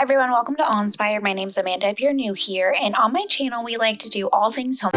Hi everyone, welcome to Awe Inspired. My name's Amanda if you're new here, and on my channel we like to do all things home.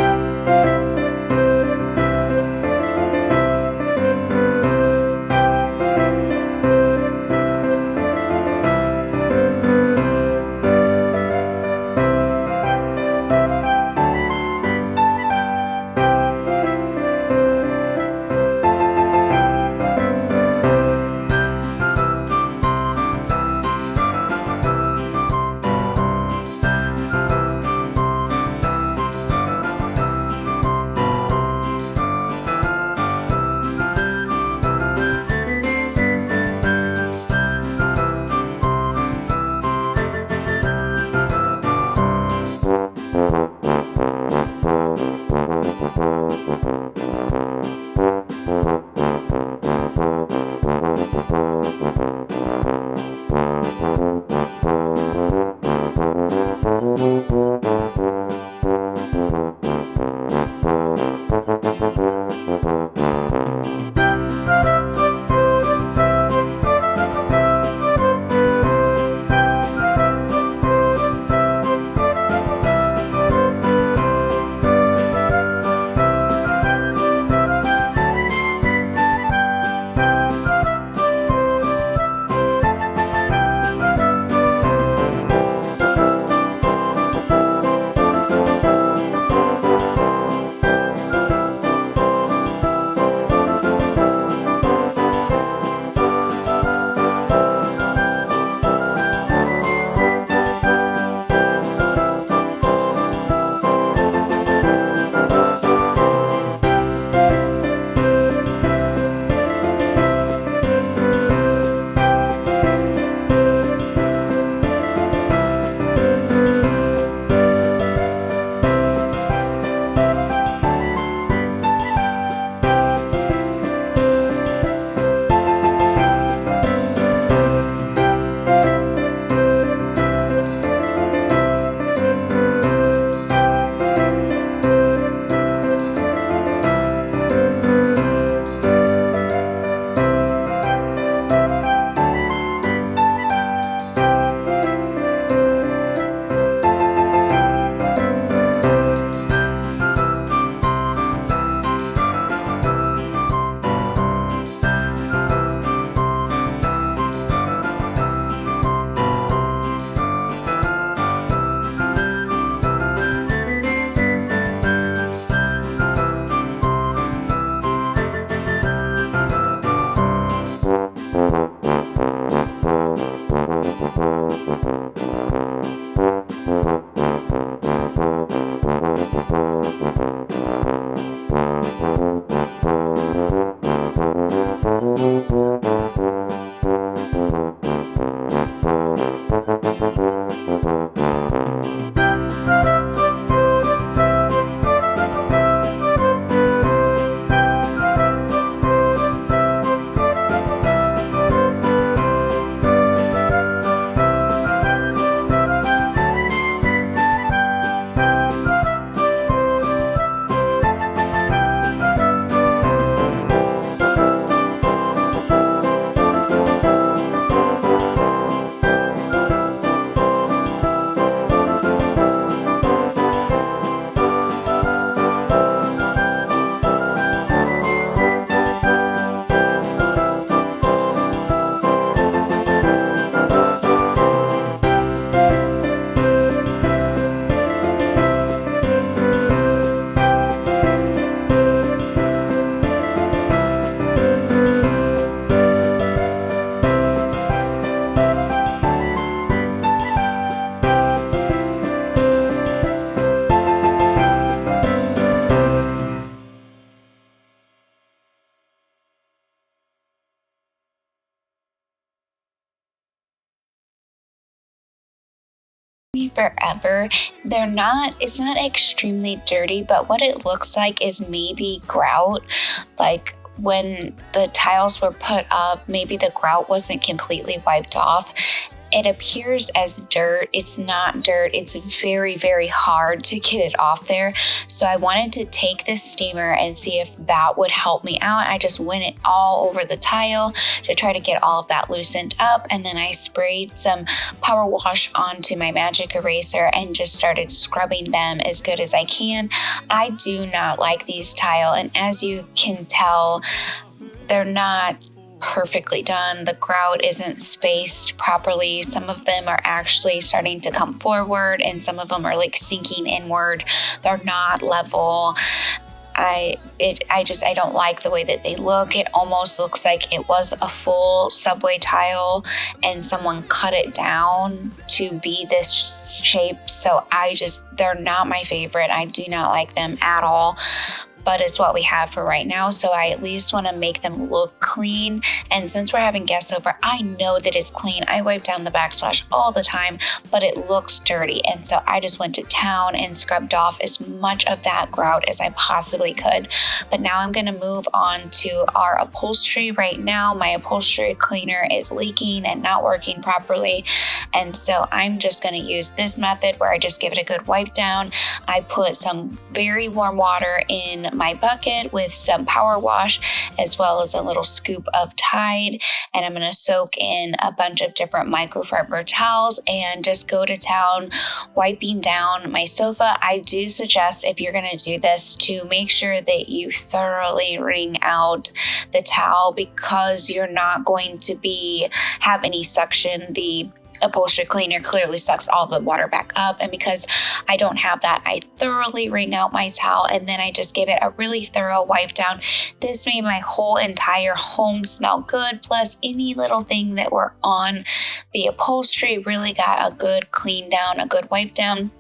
Forever. It's not extremely dirty, but what it looks like is maybe grout. Like when the tiles were put up, maybe the grout wasn't completely wiped off. it appears as dirt. It's not dirt. It's very, very hard to get it off there. So I wanted to take this steamer and see if that would help me out. I just went it all over the tile to try to get all of that loosened up. And then I sprayed some power wash onto my magic eraser and just started scrubbing them as good as I can. I do not like these tile, and as you can tell, they're not perfectly done. The grout isn't spaced properly. Some of them are actually starting to come forward and some of them are like sinking inward. They're not level. I don't like the way that they look. It almost looks like it was a full subway tile and someone cut it down to be this shape. So they're not my favorite. I do not like them at all. But it's what we have for right now, so I at least want to make them look clean. And since we're having guests over, I know that it's clean. I wipe down the backsplash all the time, but it looks dirty. And so I just went to town and scrubbed off as much of that grout as I possibly could. But now I'm going to move on to our upholstery. Right now, my upholstery cleaner is leaking and not working properly. And so I'm just going to use this method where I just give it a good wipe down. I put some very warm water in my bucket with some power wash as well as a little scoop of Tide, and I'm going to soak in a bunch of different microfiber towels and just go to town wiping down my sofa. I do suggest, if you're going to do this, to make sure that you thoroughly wring out the towel because you're not going to have any suction. The upholstery cleaner clearly sucks all the water back up, and because I don't have that, I thoroughly wring out my towel and then I just give it a really thorough wipe down. This made my whole entire home smell good, plus any little thing that were on the upholstery really got a good clean down, a good wipe down.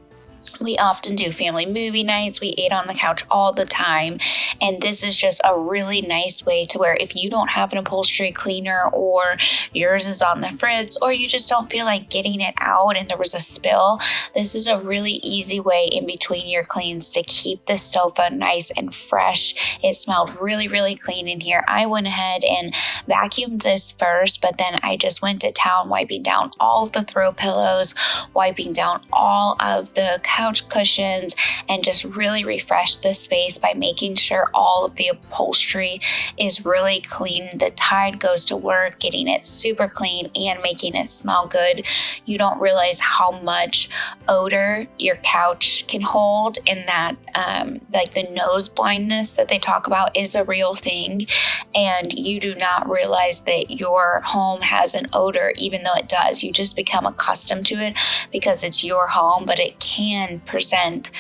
We often do family movie nights. We ate on the couch all the time. And this is just a really nice way to where if you don't have an upholstery cleaner or yours is on the fritz or you just don't feel like getting it out and there was a spill, this is a really easy way in between your cleans to keep the sofa nice and fresh. It smelled really, really clean in here. I went ahead and vacuumed this first, but then I just went to town wiping down all of the throw pillows, wiping down all of the couch cushions, and just really refresh the space by making sure all of the upholstery is really clean. The Tide goes to work getting it super clean and making it smell good. You don't realize how much odor your couch can hold, and that like the nose blindness that they talk about is a real thing, and you do not realize that your home has an odor even though it does. You just become accustomed to it because it's your home, but it can present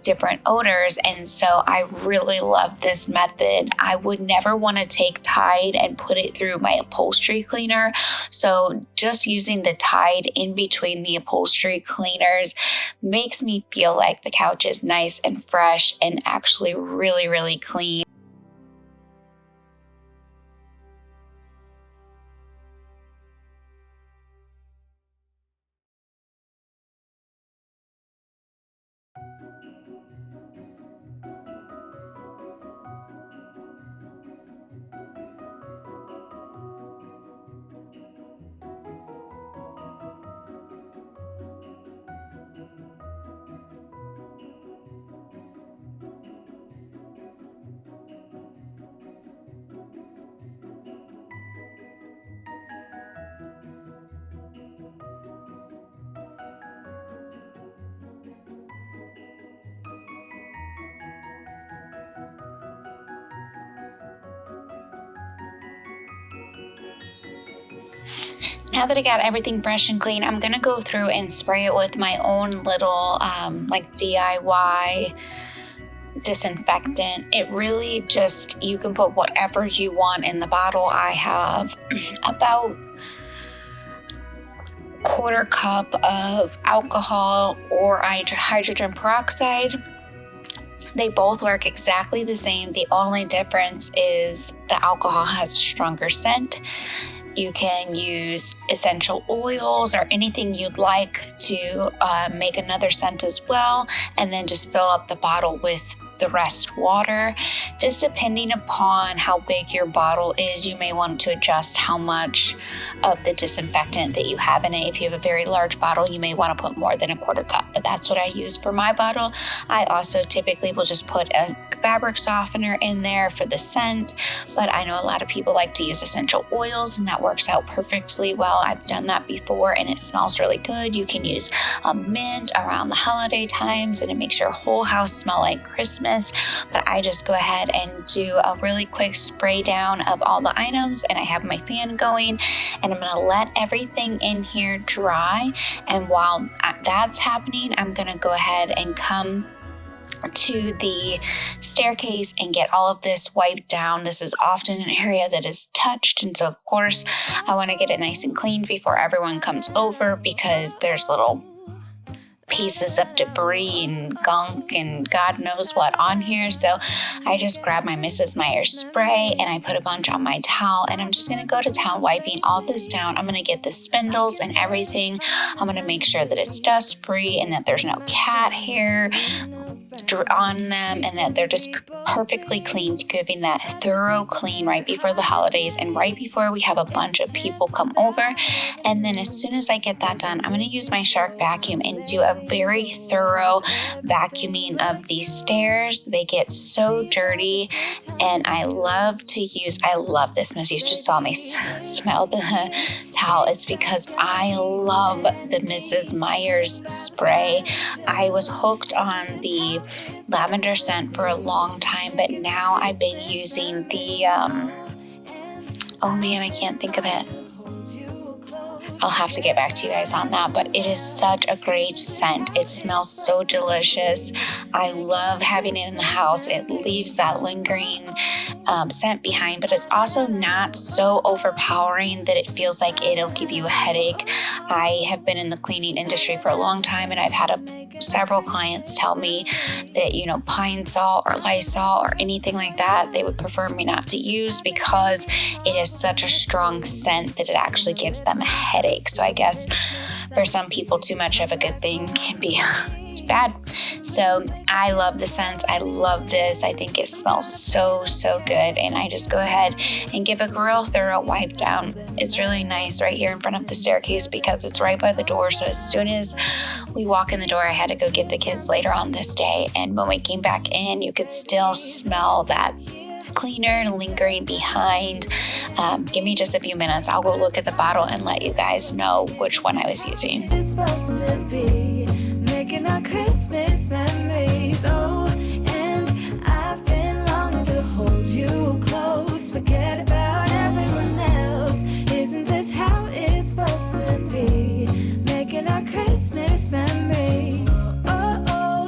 different odors. And so I really love this method. I would never want to take Tide and put it through my upholstery cleaner. So just using the Tide in between the upholstery cleaners makes me feel like the couch is nice and fresh and actually really, really clean. Now that I got everything fresh and clean, I'm going to go through and spray it with my own little like DIY disinfectant. It really just, you can put whatever you want in the bottle. I have about quarter cup of alcohol or hydrogen peroxide. They both work exactly the same. The only difference is the alcohol has a stronger scent. You can use essential oils or anything you'd like to make another scent as well, and then just fill up the bottle with the rest water. Just depending upon how big your bottle is, you may want to adjust how much of the disinfectant that you have in it. If you have a very large bottle, you may want to put more than a quarter cup, but that's what I use for my bottle. I also typically will just put a fabric softener in there for the scent, but I know a lot of people like to use essential oils, and that works out perfectly well. I've done that before and it smells really good. You can use a mint around the holiday times and it makes your whole house smell like Christmas, but I just go ahead and do a really quick spray down of all the items, and I have my fan going, and I'm going to let everything in here dry. And while that's happening, I'm going to go ahead and come to the staircase and get all of this wiped down. This is often an area that is touched, and so of course I want to get it nice and clean before everyone comes over, because there's little pieces of debris and gunk and God knows what on here. So I just grab my Mrs. Meyer's spray and I put a bunch on my towel, and I'm just going to go to town wiping all this down. I'm going to get the spindles and everything. I'm going to make sure that it's dust free and that there's no cat hair on them, and that they're just perfectly clean, giving that thorough clean right before the holidays and right before we have a bunch of people come over. And then as soon as I get that done, I'm going to use my Shark vacuum and do a very thorough vacuuming of these stairs. They get so dirty, and I love this. Miss, you just saw me smell the towel. It's because I love the Mrs. Meyer's spray. I was hooked on the lavender scent for a long time, but now I've been using the oh man, I can't think of it. I'll have to get back to you guys on that, but it is such a great scent. It smells so delicious. I love having it in the house. It leaves that lingering scent behind, but it's also not so overpowering that it feels like it'll give you a headache. I have been in the cleaning industry for a long time, and I've had several clients tell me that, Pine Sol or Lysol or anything like that, they would prefer me not to use because it is such a strong scent that it actually gives them a headache. So I guess for some people, too much of a good thing can be bad. So I love the scents. I love this. I think it smells so, so good. And I just go ahead and give a real thorough wipe down. It's really nice right here in front of the staircase because it's right by the door. So as soon as we walk in the door, I had to go get the kids later on this day. And when we came back in, you could still smell that cleaner lingering behind. Give me just a few minutes. I'll go look at the bottle and let you guys know which one I was using. It's supposed to be making our Christmas memories. Oh, and I've been longing to hold you close. Forget about everyone else. Isn't this how it's supposed to be? Making our Christmas memories. Oh, oh,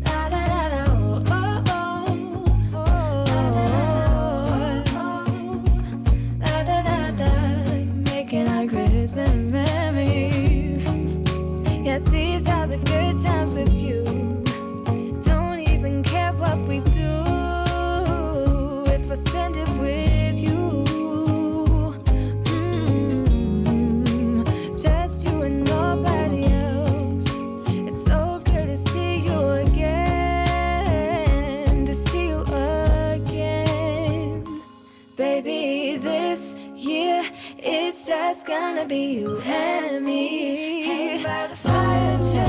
la da da da. Oh, oh, oh, la da da da. Making our Christmas memories. Yes, these are the good times with you. Don't even care what we do if I spend it with you. Just you and nobody else. It's so good to see you again. To see you again. Baby, this year it's just gonna be you and me. Hanging by the fire chill.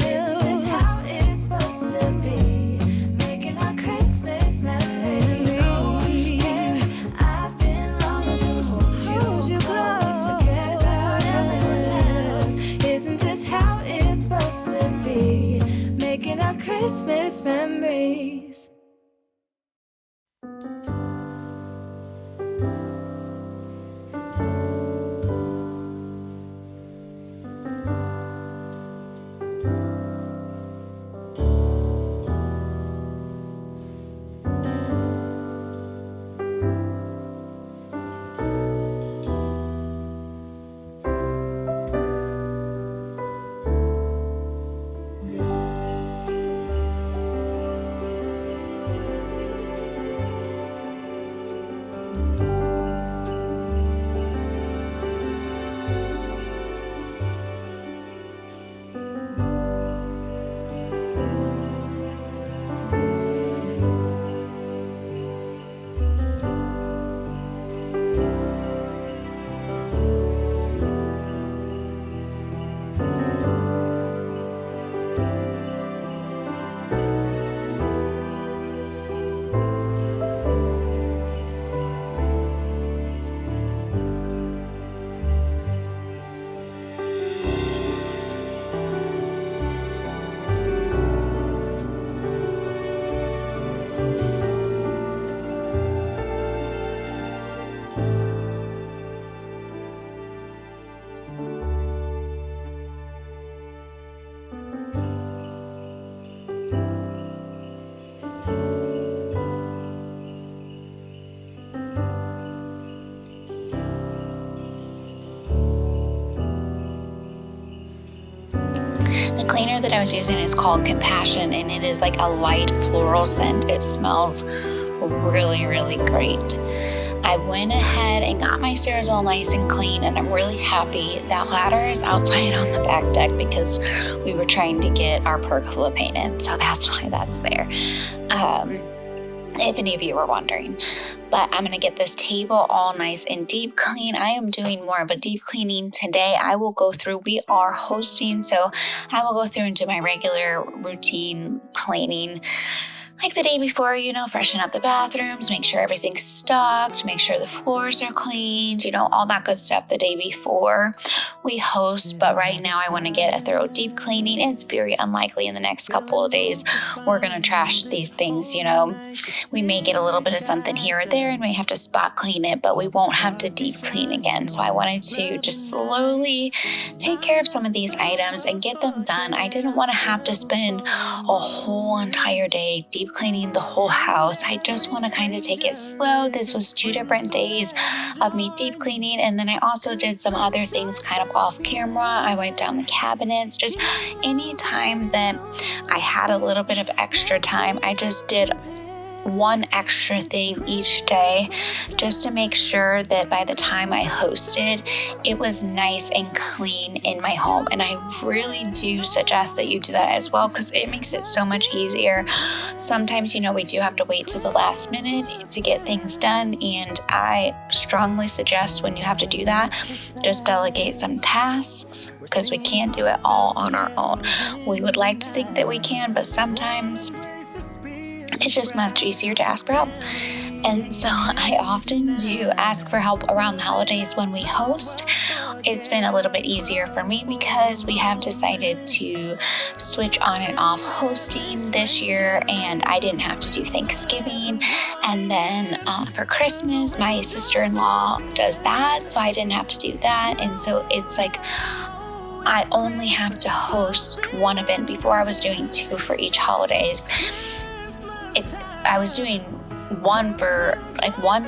Isn't this how it's supposed to be? Making our Christmas memories. Oh, and I've been longing to hold you close. Forget about everyone else. Isn't this how it's supposed to be? Making our Christmas memories. cleaner that I was using is called Compassion, and it is like a light floral scent. It smells really, really great. I went ahead and got my stairs all nice and clean, and I'm really happy. That ladder is outside on the back deck because we were trying to get our pergola painted, so that's why that's there. If any of you were wondering. But I'm going to get this table all nice and deep clean. I am doing more of a deep cleaning today. I will go through, we are hosting, so I will go through and do my regular routine cleaning like the day before, freshen up the bathrooms, make sure everything's stocked, make sure the floors are cleaned, all that good stuff the day before we host. But right now I want to get a thorough deep cleaning. It's very unlikely in the next couple of days we're going to trash these things. We may get a little bit of something here or there and may have to spot clean it, but we won't have to deep clean again. So I wanted to just slowly take care of some of these items and get them done. I didn't want to have to spend a whole entire day deep cleaning the whole house. I just want to kind of take it slow. This was 2 different days of me deep cleaning, and then I also did some other things kind of off camera. I wiped down the cabinets. Just any time that I had a little bit of extra time, I just did one extra thing each day just to make sure that by the time I hosted, it was nice and clean in my home. And I really do suggest that you do that as well, because it makes it so much easier. Sometimes, we do have to wait to the last minute to get things done, and I strongly suggest when you have to do that, just delegate some tasks, because we can't do it all on our own. We would like to think that we can, but sometimes it's just much easier to ask for help. And so I often do ask for help around the holidays when we host. It's been a little bit easier for me because we have decided to switch on and off hosting this year, and I didn't have to do Thanksgiving. And then for Christmas, my sister-in-law does that, so I didn't have to do that. And so it's like I only have to host one event. Before I was doing 2 for each holidays. I was doing one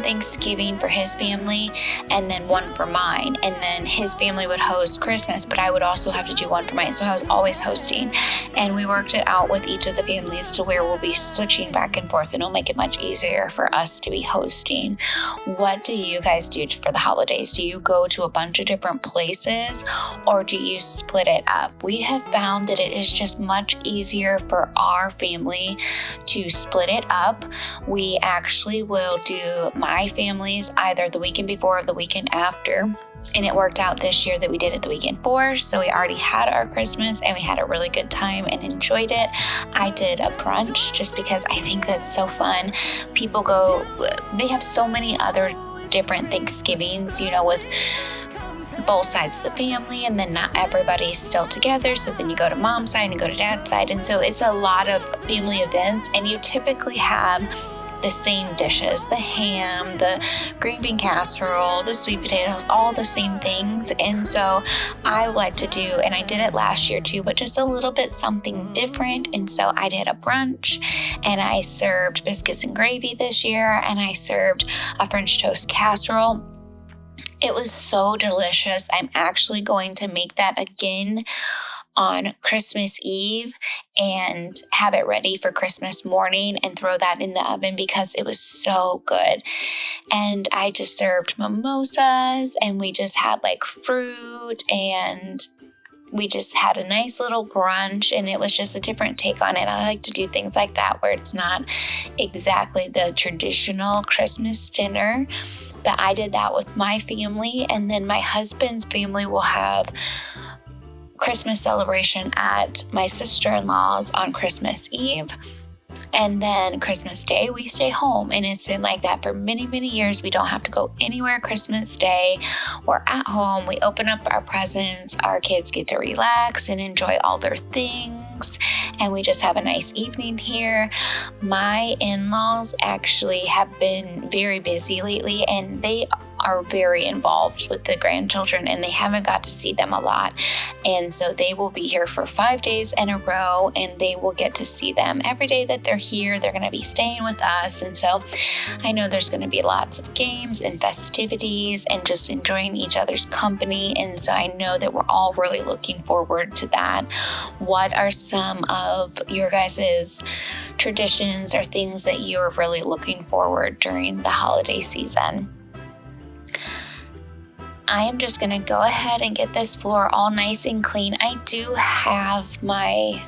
Thanksgiving for his family and then one for mine, and then his family would host Christmas, but I would also have to do one for mine, so I was always hosting. And we worked it out with each of the families to where we'll be switching back and forth, and it'll make it much easier for us to be hosting. What do you guys do for the holidays? Do you go to a bunch of different places, or do you split it up? We have found that it is just much easier for our family to split it up. We actually will do my family's either the weekend before or the weekend after. And it worked out this year that we did it the weekend before. So we already had our Christmas and we had a really good time and enjoyed it. I did a brunch just because I think that's so fun. People go, they have so many other different Thanksgivings, with both sides of the family, and then not everybody's still together. So then you go to mom's side and you go to dad's side. And so it's a lot of family events, and you typically have the same dishes, the ham, the green bean casserole, the sweet potatoes, all the same things. And so I like to do, and I did it last year too, but just a little bit something different. And so I did a brunch, and I served biscuits and gravy this year, and I served a French toast casserole. It was so delicious. I'm actually going to make that again on Christmas Eve and have it ready for Christmas morning and throw that in the oven because it was so good. And I just served mimosas, and we just had like fruit, and we just had a nice little brunch, and it was just a different take on it. I like to do things like that where it's not exactly the traditional Christmas dinner, but I did that with my family. And then my husband's family will have Christmas celebration at my sister-in-law's on Christmas Eve. And then Christmas Day, we stay home. And it's been like that for many, many years. We don't have to go anywhere Christmas Day. We're at home. We open up our presents. Our kids get to relax and enjoy all their things. And we just have a nice evening here. My in-laws actually have been very busy lately, and they are very involved with the grandchildren, and they haven't got to see them a lot. And so they will be here for 5 days in a row, and they will get to see them every day that they're here. They're going to be staying with us. And so I know there's going to be lots of games and festivities and just enjoying each other's company. And so I know that we're all really looking forward to that. What are some of your guys' traditions or things that you're really looking forward during the holiday season? I am just going to go ahead and get this floor all nice and clean. I do have my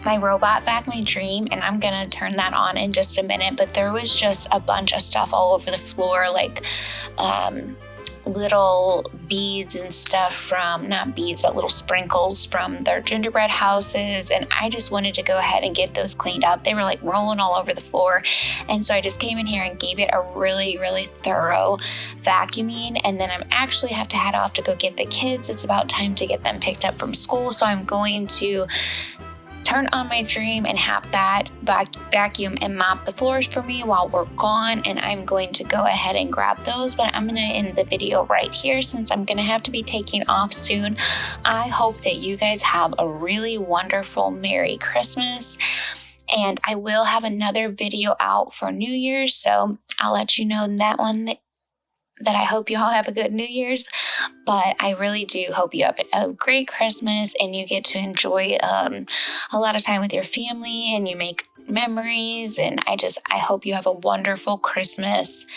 robot vac, my Dream, and I'm going to turn that on in just a minute. But there was just a bunch of stuff all over the floor, like little beads and stuff from, not beads, but little sprinkles from their gingerbread houses. And I just wanted to go ahead and get those cleaned up. They were like rolling all over the floor. And so I just came in here and gave it a really, really thorough vacuuming. And then I'm actually have to head off to go get the kids. It's about time to get them picked up from school. So I'm going to turn on my Dream and have that vacuum and mop the floors for me while we're gone. And I'm going to go ahead and grab those, but I'm going to end the video right here since I'm going to have to be taking off soon. I hope that you guys have a really wonderful Merry Christmas. And I will have another video out for New Year's, so I'll let you know in that one that I hope you all have a good New Year's. But I really do hope you have a great Christmas and you get to enjoy a lot of time with your family and you make memories. And I hope you have a wonderful Christmas.